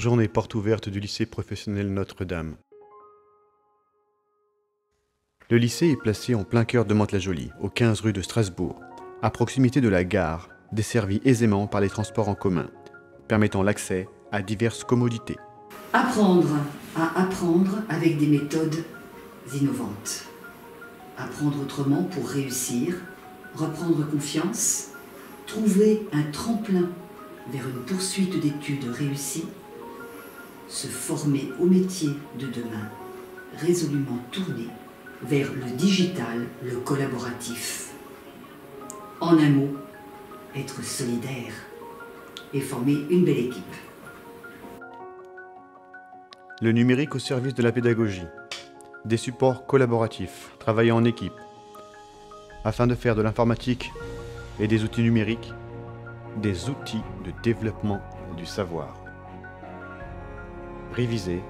Journée porte ouverte du lycée professionnel Notre-Dame. Le lycée est placé en plein cœur de Mantes-la-Jolie, au 15 rue de Strasbourg, à proximité de la gare, desservie aisément par les transports en commun, permettant l'accès à diverses commodités. Apprendre à apprendre avec des méthodes innovantes. Apprendre autrement pour réussir, reprendre confiance, trouver un tremplin vers une poursuite d'études réussies, se former au métier de demain, résolument tourné vers le digital, le collaboratif. En un mot, être solidaire et former une belle équipe. Le numérique au service de la pédagogie. Des supports collaboratifs, travailler en équipe, afin de faire de l'informatique et des outils numériques des outils de développement du savoir. Réviser,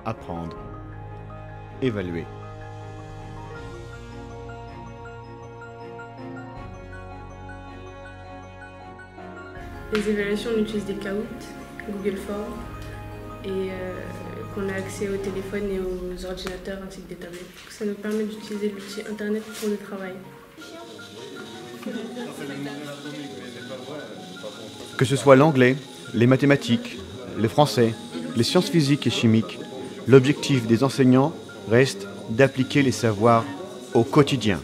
apprendre, évaluer. Les évaluations, on utilise des Kahoot, Google Forms et qu'on a accès au téléphone et aux ordinateurs ainsi que des tablettes. Ça nous permet d'utiliser l'outil internet pour le travail. Que ce soit l'anglais, les mathématiques, le français, les sciences physiques et chimiques, l'objectif des enseignants reste d'appliquer les savoirs au quotidien.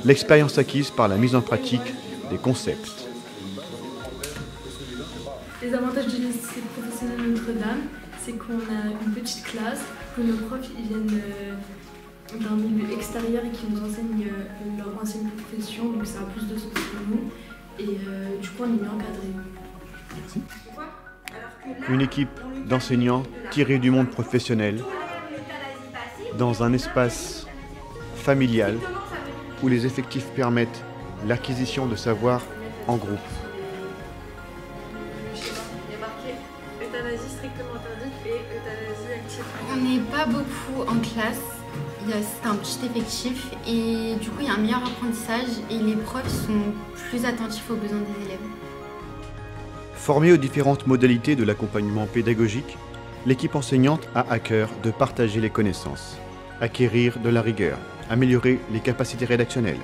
L'expérience acquise par la mise en pratique des concepts. Les avantages du lycée professionnel Notre-Dame, c'est qu'on a une petite classe, que nos profs ils viennent d'un milieu extérieur et qui nous enseignent leur ancienne profession, donc ça a plus de sens pour nous. Et du coup, on est mieux encadré. Une équipe d'enseignants tirés du monde professionnel dans un espace familial où les effectifs permettent l'acquisition de savoir en groupe. Il y a marqué euthanasie strictement interdite et euthanasie active. On n'est pas beaucoup en classe, c'est un petit effectif et du coup il y a un meilleur apprentissage et les profs sont plus attentifs aux besoins des élèves. Formée aux différentes modalités de l'accompagnement pédagogique, l'équipe enseignante a à cœur de partager les connaissances, acquérir de la rigueur, améliorer les capacités rédactionnelles,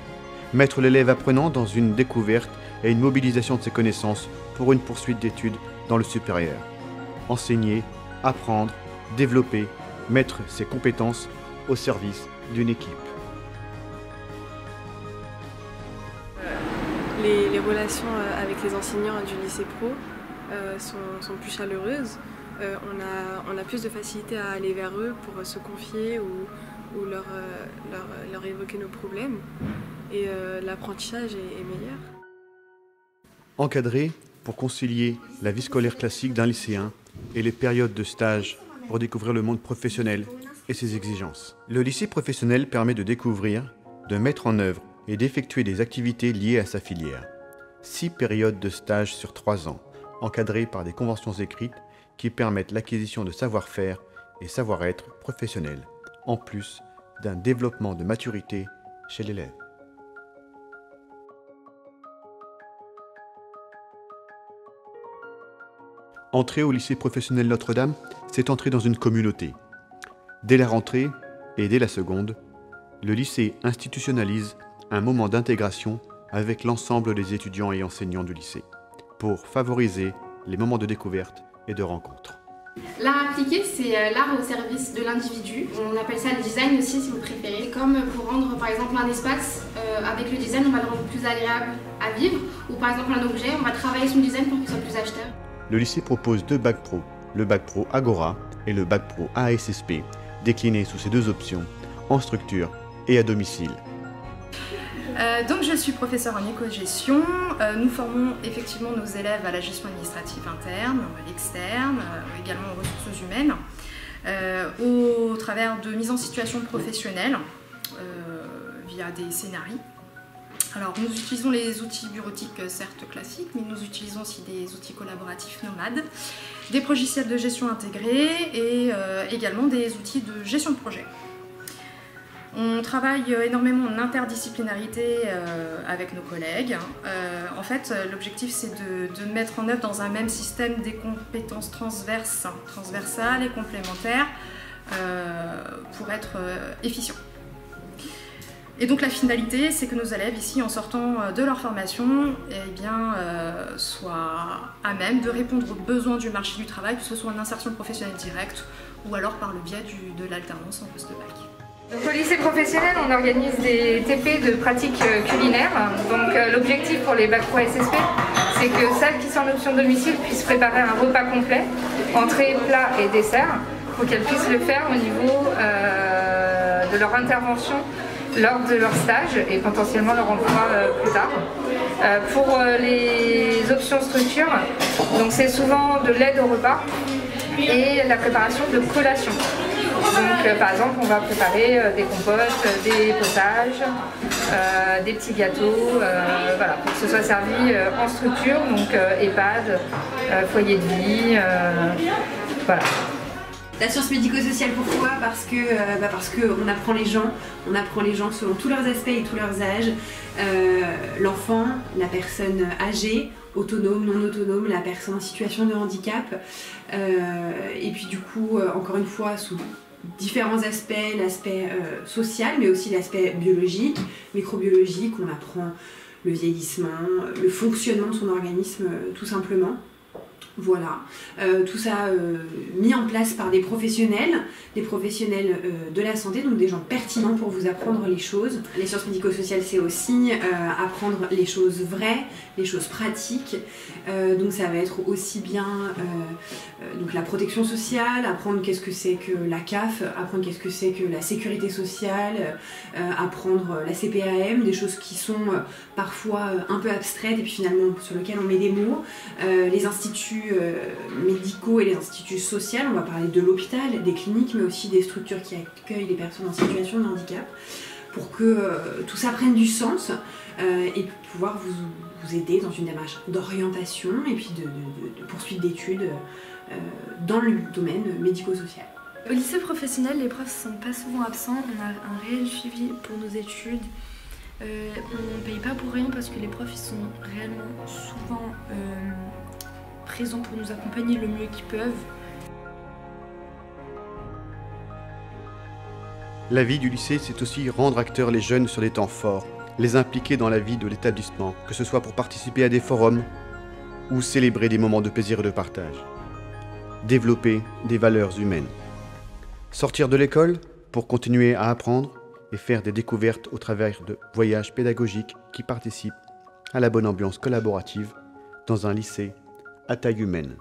mettre l'élève apprenant dans une découverte et une mobilisation de ses connaissances pour une poursuite d'études dans le supérieur. Enseigner, apprendre, développer, mettre ses compétences au service d'une équipe. Les relations avec les enseignants du lycée pro sont plus chaleureuses. On a plus de facilité à aller vers eux pour se confier ou leur évoquer nos problèmes. Et l'apprentissage est meilleur. Encadré pour concilier la vie scolaire classique d'un lycéen et les périodes de stage pour découvrir le monde professionnel et ses exigences. Le lycée professionnel permet de découvrir, de mettre en œuvre et d'effectuer des activités liées à sa filière. 6 périodes de stage sur 3 ans, encadrées par des conventions écrites qui permettent l'acquisition de savoir-faire et savoir-être professionnels, en plus d'un développement de maturité chez l'élève. Entrer au lycée professionnel Notre-Dame, c'est entrer dans une communauté. Dès la rentrée et dès la seconde, le lycée institutionnalise un moment d'intégration avec l'ensemble des étudiants et enseignants du lycée, pour favoriser les moments de découverte et de rencontre. L'art appliqué, c'est l'art au service de l'individu. On appelle ça le design aussi si vous préférez. Comme pour rendre par exemple un espace, avec le design on va le rendre plus agréable à vivre, ou par exemple un objet, on va travailler son design pour qu'il soit plus acheteur. Le lycée propose 2 bacs pro, le bac pro Agora et le bac pro ASSP, déclinés sous ces 2 options, en structure et à domicile. Donc je suis professeure en éco-gestion. Nous formons effectivement nos élèves à la gestion administrative interne, externe, également aux ressources humaines, au travers de mise en situation professionnelle via des scénarios. Alors nous utilisons les outils bureautiques certes classiques, mais nous utilisons aussi des outils collaboratifs nomades, des logiciels de gestion intégrés et également des outils de gestion de projet. On travaille énormément en interdisciplinarité avec nos collègues. En fait, l'objectif c'est de mettre en œuvre dans un même système des compétences transversales et complémentaires pour être efficients. Et donc la finalité, c'est que nos élèves ici, en sortant de leur formation, soient à même de répondre aux besoins du marché du travail, que ce soit en insertion professionnelle directe ou alors par le biais de l'alternance en post-bac. Donc, au lycée professionnel, on organise des TP de pratiques culinaires. Donc l'objectif pour les Bac Pro SSP, c'est que celles qui sont en option domicile puissent préparer un repas complet, entrée, plat et dessert, pour qu'elles puissent le faire au niveau de leur intervention lors de leur stage et potentiellement leur emploi plus tard. Pour les options structure, donc c'est souvent de l'aide au repas et la préparation de collations. Donc par exemple on va préparer des compotes, des potages, des petits gâteaux, voilà, pour que ce soit servi en structure, donc EHPAD, foyer de vie, voilà. La science médico-sociale, pourquoi? Parce qu'on apprend les gens selon tous leurs aspects et tous leurs âges. L'enfant, la personne âgée, autonome, non autonome, la personne en situation de handicap. Et puis du coup, encore une fois, sous différents aspects, l'aspect social, mais aussi l'aspect biologique, microbiologique, on apprend le vieillissement, le fonctionnement de son organisme tout simplement. Voilà, tout ça mis en place par des professionnels de la santé, donc des gens pertinents pour vous apprendre les choses. Les sciences médico-sociales, c'est aussi apprendre les choses vraies, les choses pratiques. Donc ça va être aussi bien donc la protection sociale, apprendre qu'est-ce que c'est que la CAF, apprendre qu'est-ce que c'est que la sécurité sociale, apprendre la CPAM, des choses qui sont parfois un peu abstraites et puis finalement sur lesquelles on met des mots. Les instituts médicaux et les instituts sociaux, on va parler de l'hôpital, des cliniques, mais aussi des structures qui accueillent les personnes en situation de handicap, pour que tout ça prenne du sens et pouvoir vous aider dans une démarche d'orientation et puis de poursuite d'études dans le domaine médico-social. Au lycée professionnel, les profs ne sont pas souvent absents, on a un réel suivi pour nos études. On ne paye pas pour rien parce que les profs ils sont réellement souvent présents pour nous accompagner le mieux qu'ils peuvent. La vie du lycée, c'est aussi rendre acteurs les jeunes sur des temps forts, les impliquer dans la vie de l'établissement, que ce soit pour participer à des forums ou célébrer des moments de plaisir et de partage. Développer des valeurs humaines. Sortir de l'école pour continuer à apprendre et faire des découvertes au travers de voyages pédagogiques qui participent à la bonne ambiance collaborative dans un lycée à taille humaine.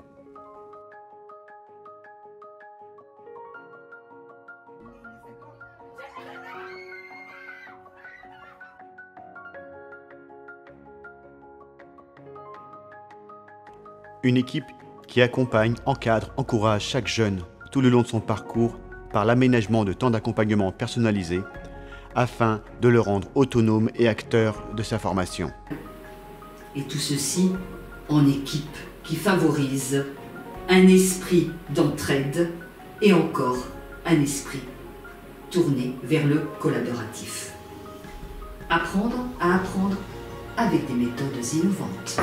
Une équipe qui accompagne, encadre, encourage chaque jeune tout le long de son parcours par l'aménagement de temps d'accompagnement personnalisé afin de le rendre autonome et acteur de sa formation. Et tout ceci en équipe qui favorise un esprit d'entraide et encore un esprit tourné vers le collaboratif. Apprendre à apprendre avec des méthodes innovantes.